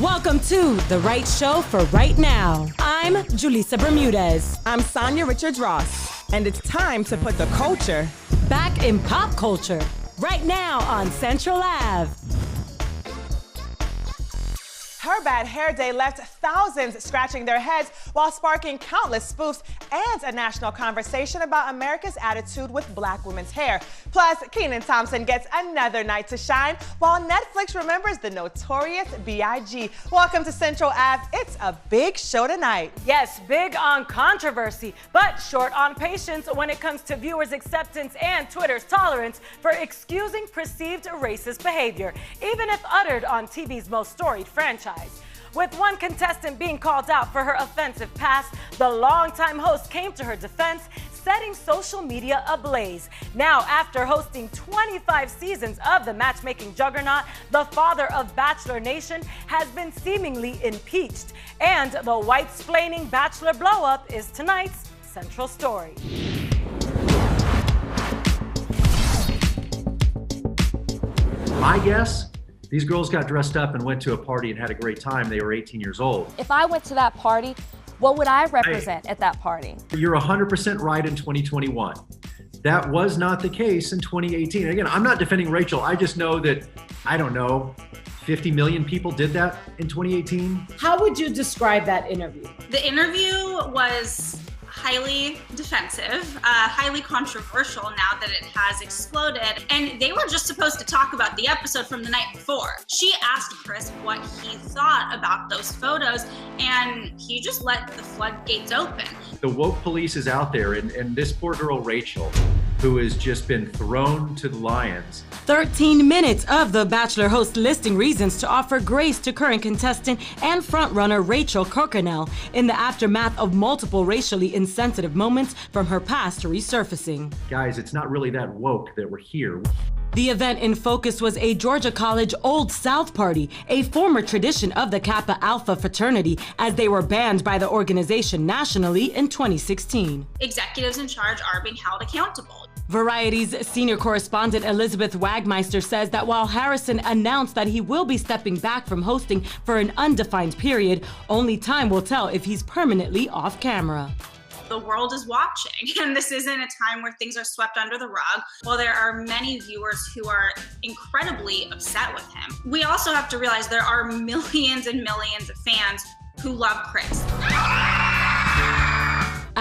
Welcome to The Right Show for Right Now. I'm Julissa Bermudez. I'm Sonia Richards-Ross. And it's time to put the culture back in pop culture. Right now on Central Ave. Her bad hair day left thousands scratching their heads while sparking countless spoofs and a national conversation about America's attitude with black women's hair. Plus, Kenan Thompson gets another night to shine while Netflix remembers the notorious B.I.G. Welcome to Central Ave. It's a big show tonight. Yes, big on controversy, but short on patience when it comes to viewers' acceptance and Twitter's tolerance for excusing perceived racist behavior, even if uttered on TV's most storied franchise. With one contestant being called out for her offensive past, the longtime host came to her defense, setting social media ablaze. Now, after hosting 25 seasons of the matchmaking juggernaut, the father of Bachelor Nation has been seemingly impeached. And the white-splaining Bachelor blow-up is tonight's central story. My guess? These girls got dressed up and went to a party and had a great time. They were 18 years old. If I went to that party, what would I represent at that party? You're 100% right in 2021. That was not the case in 2018. Again, I'm not defending Rachel. I just know that, 50 million people did that in 2018. How would you describe that interview? The interview was highly defensive, highly controversial now that it has exploded. And they were just supposed to talk about the episode from the night before. She asked Chris what he thought about those photos, and he just let the floodgates open. The woke police is out there, and this poor girl, Rachel, who has just been thrown to the lions. 13 minutes of The Bachelor host listing reasons to offer grace to current contestant and frontrunner Rachel Kirkconnell in the aftermath of multiple racially insensitive moments from her past resurfacing. Guys, it's not really that woke that we're here. The event in focus was a Georgia College Old South party, a former tradition of the Kappa Alpha fraternity, as they were banned by the organization nationally in 2016. Executives in charge are being held accountable. Variety's senior correspondent Elizabeth Wagmeister says that while Harrison announced that he will be stepping back from hosting for an undefined period, only time will tell if he's permanently off camera. The world is watching, and this isn't a time where things are swept under the rug. While there are many viewers who are incredibly upset with him, we also have to realize there are millions and millions of fans who love Chris.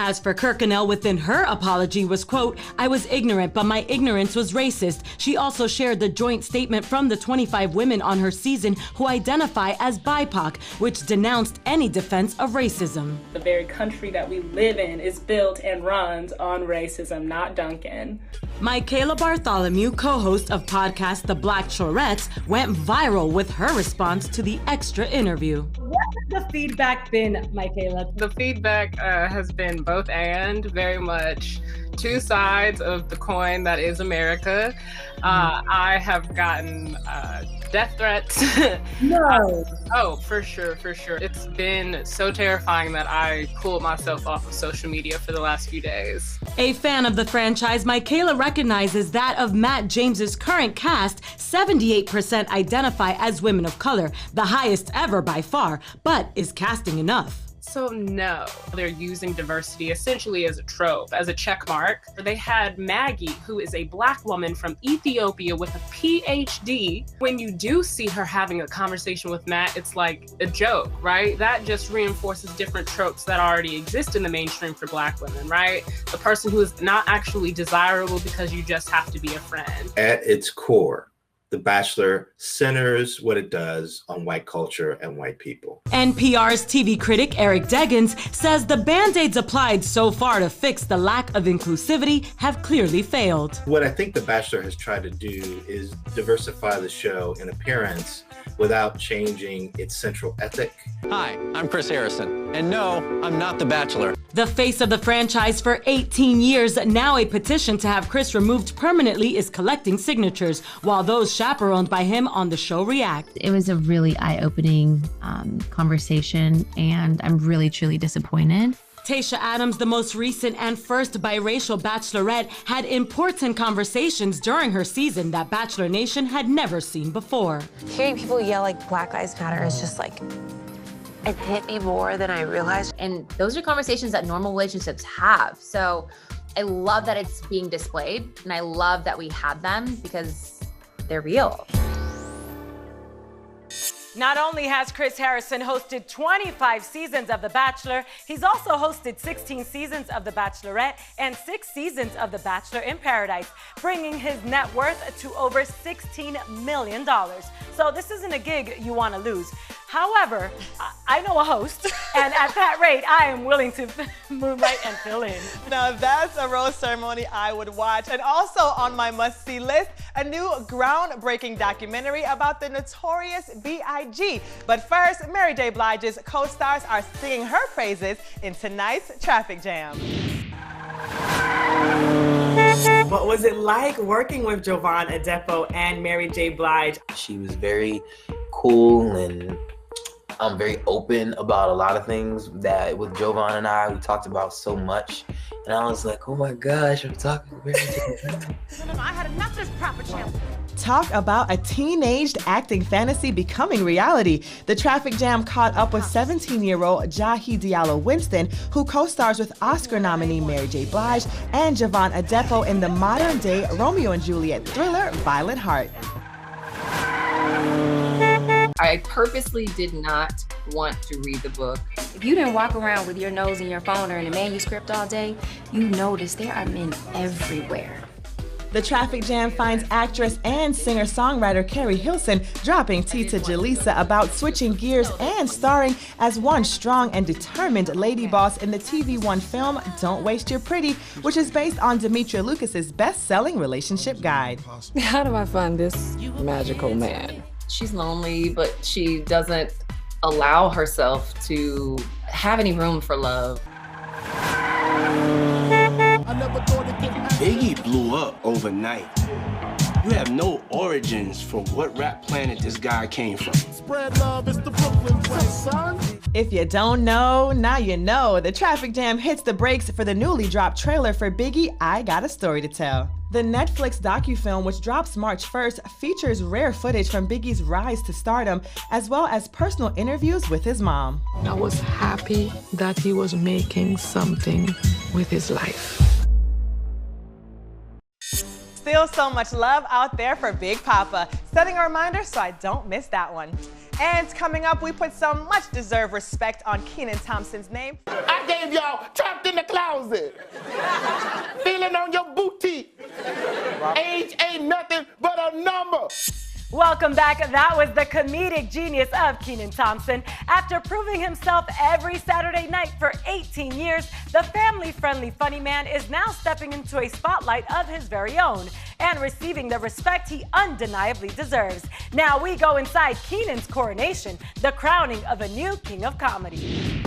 As for Kirkconnell, within her apology was, quote, "I was ignorant, but my ignorance was racist." She also shared the joint statement from the 25 women on her season who identify as BIPOC, which denounced any defense of racism. The very country that we live in is built and runs on racism, not Duncan. Michaela Bartholomew, co-host of podcast The Blachelorettes, went viral with her response to the extra interview. What has the feedback been, Michaela? The feedback has been both and, very much two sides of the coin that is America. I have gotten death threats. No. Oh, for sure. It's been so terrifying that I pulled myself off of social media for the last few days. A fan of the franchise, Michaela recognizes that of Matt James's current cast, 78% identify as women of color, the highest ever by far, but is casting enough? So no, they're using diversity essentially as a trope, as a check mark. They had Maggie, who is a black woman from Ethiopia with a PhD. When you do see her having a conversation with Matt, it's like a joke, right? That just reinforces different tropes that already exist in the mainstream for black women, right? The person who is not actually desirable because you just have to be a friend. At its core, The Bachelor centers what it does on white culture and white people. NPR's TV critic Eric Deggans says the band-aids applied so far to fix the lack of inclusivity have clearly failed. What I think The Bachelor has tried to do is diversify the show in appearance without changing its central ethic. Hi, I'm Chris Harrison, and no, I'm not The Bachelor. The face of the franchise for 18 years, now a petition to have Chris removed permanently is collecting signatures, while those chaperoned by him on the show react. It was a really eye-opening conversation, and I'm really, truly disappointed. Tayshia Adams, the most recent and first biracial bachelorette, had important conversations during her season that Bachelor Nation had never seen before. Hearing people yell like Black Lives Matter is just like, it hit me more than I realized. And those are conversations that normal relationships have. So I love that it's being displayed, and I love that we had them because they're real. Not only has Chris Harrison hosted 25 seasons of The Bachelor, he's also hosted 16 seasons of The Bachelorette and 6 seasons of The Bachelor in Paradise, bringing his net worth to over $16 million. So this isn't a gig you want to lose. However, I know a host, and at that rate, I am willing to moonlight and fill in. Now that's a rose ceremony I would watch. And also on my must-see list, a new groundbreaking documentary about the notorious B.I.G. But first, Mary J. Blige's co-stars are singing her praises in tonight's traffic jam. What was it like working with Jovan Adepo and Mary J. Blige? She was very cool and very open about a lot of things that with Jovan and I, we talked about so much. And I was like, oh my gosh, I'm talking to Mary J. No, I had enough of this proper channel. Talk about a teenaged acting fantasy becoming reality. The traffic jam caught up with 17-year-old Jahi Diallo Winston, who co-stars with Oscar nominee Mary J. Blige and Jovan Adepo in the modern-day Romeo and Juliet thriller Violent Heart. I purposely did not want to read the book. If you didn't walk around with your nose in your phone or in a manuscript all day, you notice there are men everywhere. The traffic jam finds actress and singer-songwriter Carrie Hilson dropping tea to Jaleesa about switching gears and starring as one strong and determined lady boss in the TV One film Don't Waste Your Pretty, which is based on Demetria Lucas's best-selling relationship guide. How do I find this magical man? She's lonely, but she doesn't allow herself to have any room for love. Biggie blew up overnight. You have no origins for what rap planet this guy came from. Spread love, it's the Brooklyn way, son. If you don't know, now you know. The traffic jam hits the brakes for the newly dropped trailer for Biggie, I Got a Story to Tell. The Netflix docufilm, which drops March 1st, features rare footage from Biggie's rise to stardom, as well as personal interviews with his mom. I was happy that he was making something with his life. Still so much love out there for Big Papa. Setting a reminder so I don't miss that one. And coming up, we put some much deserved respect on Kenan Thompson's name. I gave y'all trapped in the closet. Feeling on your booty. Age ain't nothing but a number. Welcome back. That was the comedic genius of Kenan Thompson. After proving himself every Saturday night for 18 years, the family-friendly funny man is now stepping into a spotlight of his very own and receiving the respect he undeniably deserves. Now we go inside Kenan's coronation, the crowning of a new king of comedy.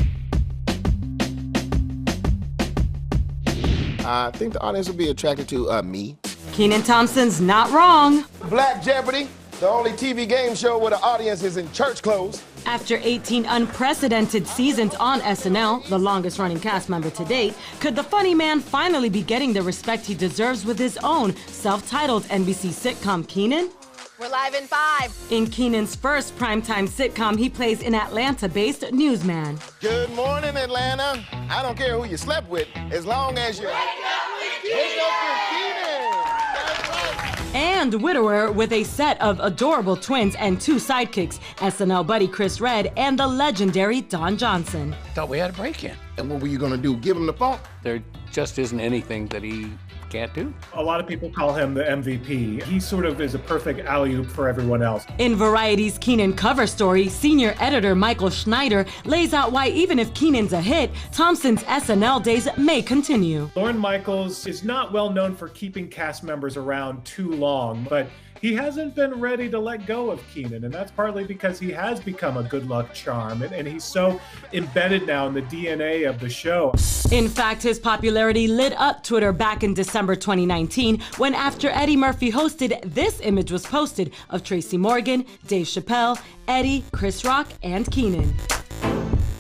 I think the audience will be attracted to me. Kenan Thompson's not wrong. Black Jeopardy, the only TV game show where the audience is in church clothes. After 18 unprecedented seasons on SNL, the longest-running cast member to date, could the funny man finally be getting the respect he deserves with his own self-titled NBC sitcom Kenan? We're live in 5. In Kenan's first primetime sitcom, he plays an Atlanta-based newsman. Good morning, Atlanta. I don't care who you slept with, as long as you wake up with Kenan. That's right. And widower with a set of adorable twins and 2 sidekicks, SNL buddy Chris Redd and the legendary Don Johnson. Thought we had a break-in. And what were you gonna do, give him the phone? There just isn't anything that he can't do. A lot of people call him the MVP. He sort of is a perfect alley-oop for everyone else. In Variety's Kenan cover story, senior editor Michael Schneider lays out why even if Kenan's a hit, Thompson's SNL days may continue. Lorne Michaels is not well known for keeping cast members around too long, but he hasn't been ready to let go of Kenan, and that's partly because he has become a good luck charm, and he's so embedded now in the DNA of the show. In fact, his popularity lit up Twitter back in December 2019, when after Eddie Murphy hosted, this image was posted of Tracy Morgan, Dave Chappelle, Eddie, Chris Rock, and Kenan.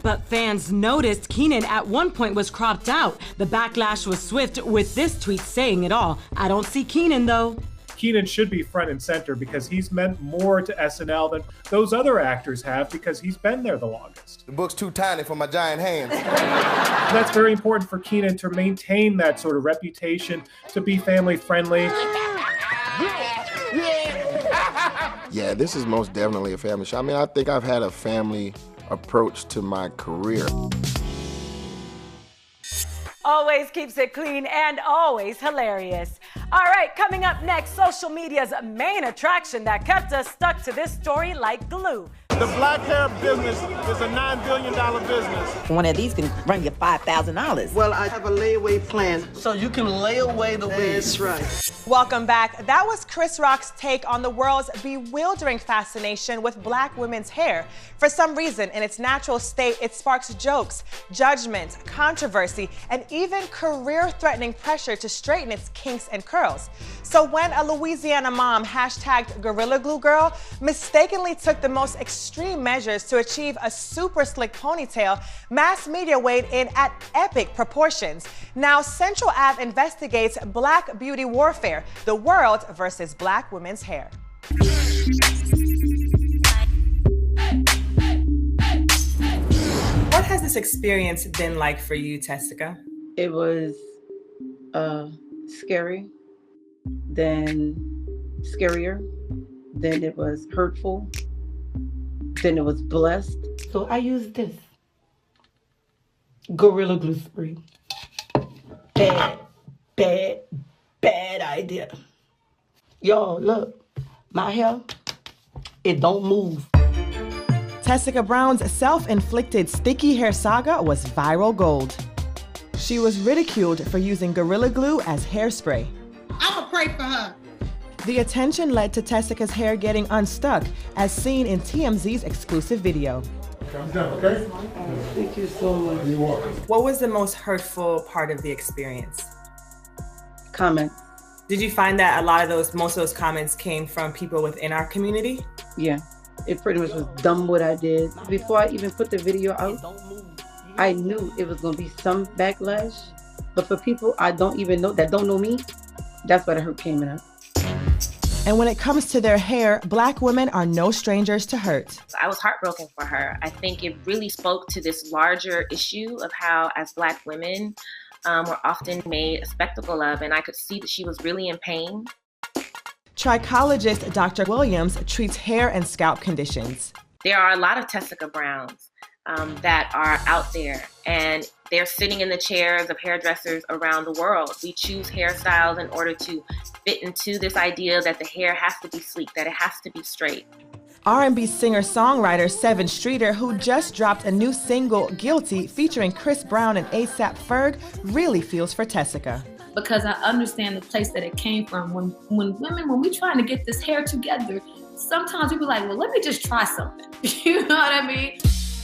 But fans noticed Kenan at one point was cropped out. The backlash was swift, with this tweet saying it all. I don't see Kenan though. Kenan should be front and center because he's meant more to SNL than those other actors have because he's been there the longest. The book's too tiny for my giant hands. That's very important for Kenan to maintain that sort of reputation, to be family friendly. Yeah, this is most definitely a family show. I mean, I think I've had a family approach to my career. Always keeps it clean and always hilarious. All right, coming up next, social media's main attraction that kept us stuck to this story like glue. The black hair business is a $9 billion business. One of these can run you $5,000. Well, I have a layaway plan, so you can lay away the wig. That's right. Welcome back. That was Chris Rock's take on the world's bewildering fascination with black women's hair. For some reason, in its natural state, it sparks jokes, judgment, controversy, and even career-threatening pressure to straighten its kinks and curls. So when a Louisiana mom hashtagged Gorilla Glue Girl mistakenly took the most extreme measures to achieve a super slick ponytail, mass media weighed in at epic proportions. Now Central Ave investigates black beauty warfare, the world versus black women's hair. What has this experience been like for you, Tessica? It was scary, then scarier, then it was hurtful, then it was blessed. So I used this Gorilla Glue spray. Bad idea. Y'all, look, my hair, it don't move. Tessica Brown's self-inflicted sticky hair saga was viral gold. She was ridiculed for using Gorilla Glue as hairspray. I'ma pray for her. The attention led to Tessica's hair getting unstuck, as seen in TMZ's exclusive video. Calm down, okay? Thank you so much. You're welcome. What was the most hurtful part of the experience? Comment. Did you find that most of those comments came from people within our community? Yeah, it pretty much was dumb what I did. Before I even put the video out, I knew it was gonna be some backlash. But for people I don't even know, that don't know me, that's where the hurt came in. And when it comes to their hair, black women are no strangers to hurt. I was heartbroken for her. I think it really spoke to this larger issue of how, as black women, were often made a spectacle of, and I could see that she was really in pain. Trichologist Dr. Williams treats hair and scalp conditions. There are a lot of Tessica Browns that are out there, and they're sitting in the chairs of hairdressers around the world. We choose hairstyles in order to fit into this idea that the hair has to be sleek, that it has to be straight. R&B singer-songwriter Sevyn Streeter, who just dropped a new single, Guilty, featuring Chris Brown and A$AP Ferg, really feels for Tessica. Because I understand the place that it came from. When we trying to get this hair together, sometimes we be like, well, let me just try something. You know what I mean?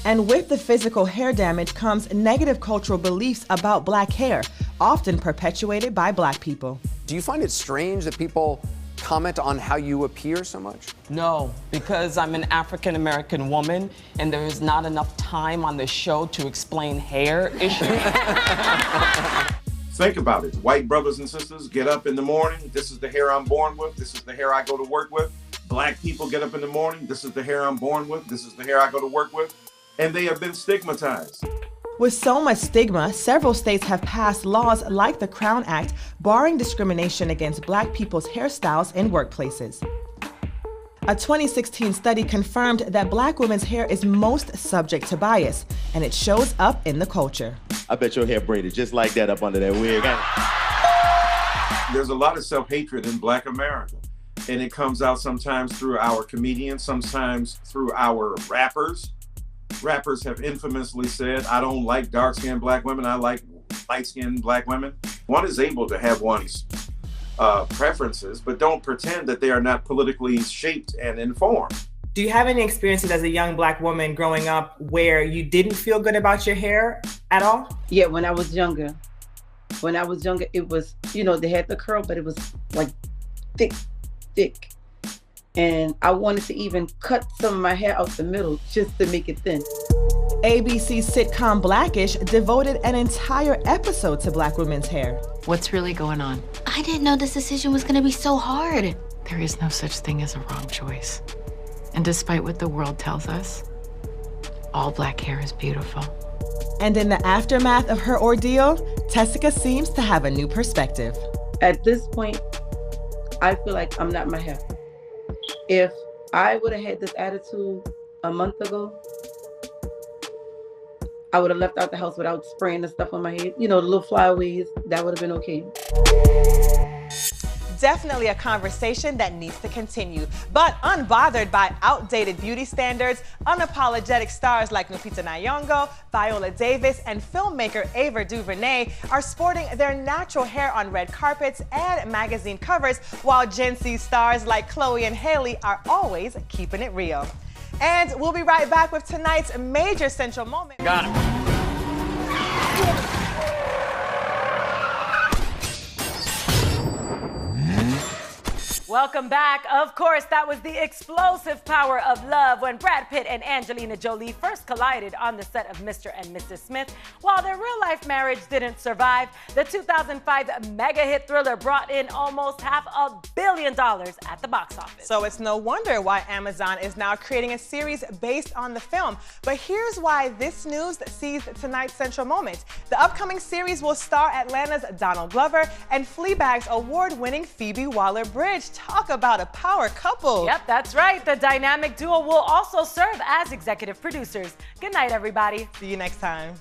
And with the physical hair damage comes negative cultural beliefs about black hair, often perpetuated by black people. Do you find it strange that people comment on how you appear so much? No, because I'm an African-American woman and there is not enough time on the show to explain hair issues. Think about it. White brothers and sisters get up in the morning. This is the hair I'm born with. This is the hair I go to work with. Black people get up in the morning. This is the hair I'm born with. This is the hair I go to work with. And they have been stigmatized. With so much stigma, several states have passed laws like the Crown Act, barring discrimination against black people's hairstyles in workplaces. A 2016 study confirmed that black women's hair is most subject to bias, and it shows up in the culture. I bet your hair braided just like that up under that wig. There's a lot of self-hatred in Black America, and it comes out sometimes through our comedians, sometimes through our rappers. Rappers have infamously said, I don't like dark-skinned black women, I like light-skinned black women. One is able to have one's preferences, but don't pretend that they are not politically shaped and informed. Do you have any experiences as a young black woman growing up where you didn't feel good about your hair at all? Yeah, when I was younger. It was, they had the curl, but it was like thick. And I wanted to even cut some of my hair out the middle just to make it thin. ABC sitcom Blackish devoted an entire episode to Black women's hair. What's really going on? I didn't know this decision was gonna be so hard. There is no such thing as a wrong choice. And despite what the world tells us, all black hair is beautiful. And in the aftermath of her ordeal, Tessica seems to have a new perspective. At this point, I feel like I'm not my hair. If I would have had this attitude a month ago, I would have left out the house without spraying the stuff on my head. You know, the little flyaways, that would have been okay. Definitely a conversation that needs to continue. But unbothered by outdated beauty standards, unapologetic stars like Lupita Nyong'o, Viola Davis, and filmmaker Ava DuVernay are sporting their natural hair on red carpets and magazine covers, while Gen Z stars like Chloe and Hailey are always keeping it real. And we'll be right back with tonight's major central moment. Got him. Welcome back. Of course, that was the explosive power of love when Brad Pitt and Angelina Jolie first collided on the set of Mr. and Mrs. Smith. While their real-life marriage didn't survive, the 2005 mega-hit thriller brought in almost $500 million at the box office. So it's no wonder why Amazon is now creating a series based on the film. But here's why this news seized tonight's central moment. The upcoming series will star Atlanta's Donald Glover and Fleabag's award-winning Phoebe Waller-Bridge. Talk about a power couple. Yep, that's right. The dynamic duo will also serve as executive producers. Good night, everybody. See you next time.